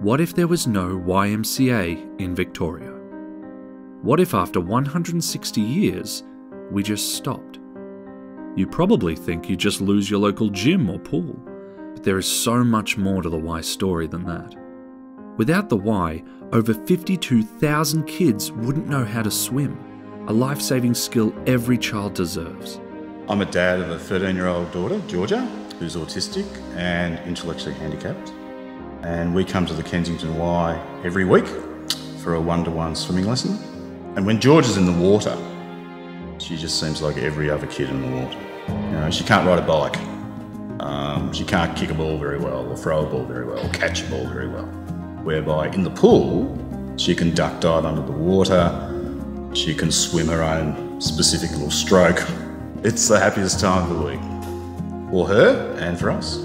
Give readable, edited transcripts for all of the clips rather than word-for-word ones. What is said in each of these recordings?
What if there was no YMCA in Victoria? What if after 160 years, we just stopped? You probably think you just lose your local gym or pool, but there is so much more to the Y story than that. Without the Y, over 52,000 kids wouldn't know how to swim, a life-saving skill every child deserves. I'm a dad of a 13-year-old daughter, Georgia, who's autistic and intellectually handicapped. And we come to the Kensington Y every week for a one-to-one swimming lesson. And when George is in the water, she just seems like every other kid in the water. You know, she can't ride a bike. She can't kick a ball very well, or throw a ball very well, or catch a ball very well. Whereby in the pool, she can duck dive under the water, she can swim her own specific little stroke. It's the happiest time of the week, for her and for us.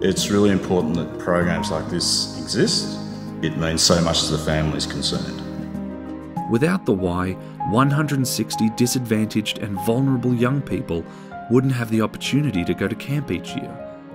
It's really important that programs like this exist. It means so much as the family is concerned. Without the Y, 160 disadvantaged and vulnerable young people wouldn't have the opportunity to go to camp each year,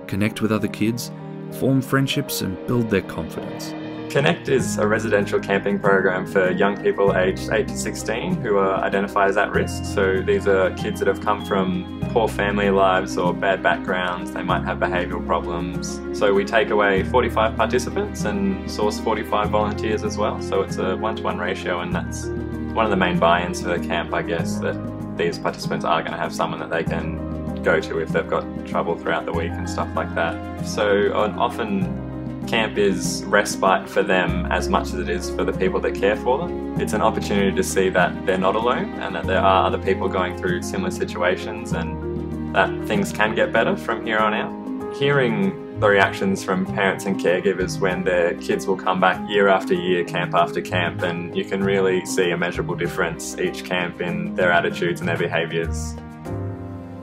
connect with other kids, form friendships and build their confidence. Connect is a residential camping program for young people aged 8 to 16 who are identified as at risk. So these are kids that have come from poor family lives or bad backgrounds. They might have behavioural problems. So we take away 45 participants and source 45 volunteers as well. So it's a 1-to-1 ratio, and that's one of the main buy-ins for the camp, I guess, that these participants are going to have someone that they can go to if they've got trouble throughout the week and stuff like that. So often camp is respite for them as much as it is for the people that care for them. It's an opportunity to see that they're not alone and that there are other people going through similar situations and that things can get better from here on out. Hearing the reactions from parents and caregivers when their kids will come back year after year, camp after camp, and you can really see a measurable difference each camp in their attitudes and their behaviours.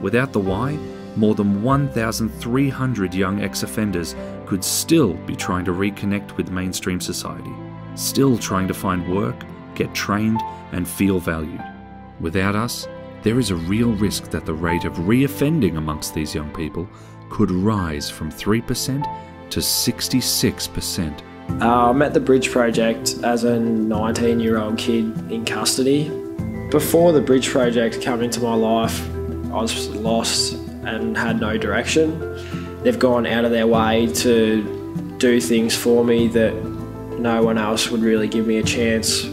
Without the Y, more than 1,300 young ex-offenders could still be trying to reconnect with mainstream society, still trying to find work, get trained and feel valued. Without us, there is a real risk that the rate of re-offending amongst these young people could rise from 3% to 66%. I met the Bridge Project as a 19-year-old kid in custody. Before the Bridge Project came into my life, I was lost and had no direction. They've gone out of their way to do things for me that no one else would really give me a chance.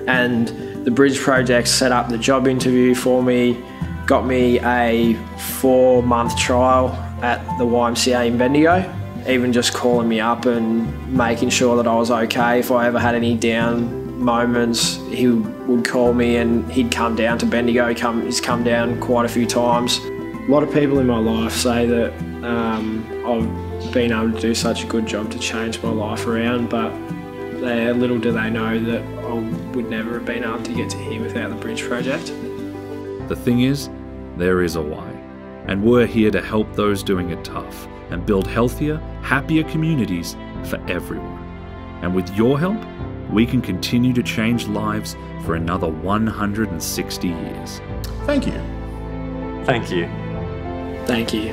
And the Bridge Project set up the job interview for me, got me a 4-month trial at the YMCA in Bendigo. Even just calling me up and making sure that I was okay. If I ever had any down moments, he would call me and he'd come down to Bendigo. He's come down quite a few times. A lot of people in my life say that I've been able to do such a good job to change my life around, but little do they know that I would never have been able to get to here without the Bridge Project. The thing is, there is a Y, and we're here to help those doing it tough and build healthier, happier communities for everyone. And with your help, we can continue to change lives for another 160 years. Thank you. Thank you. Thank you.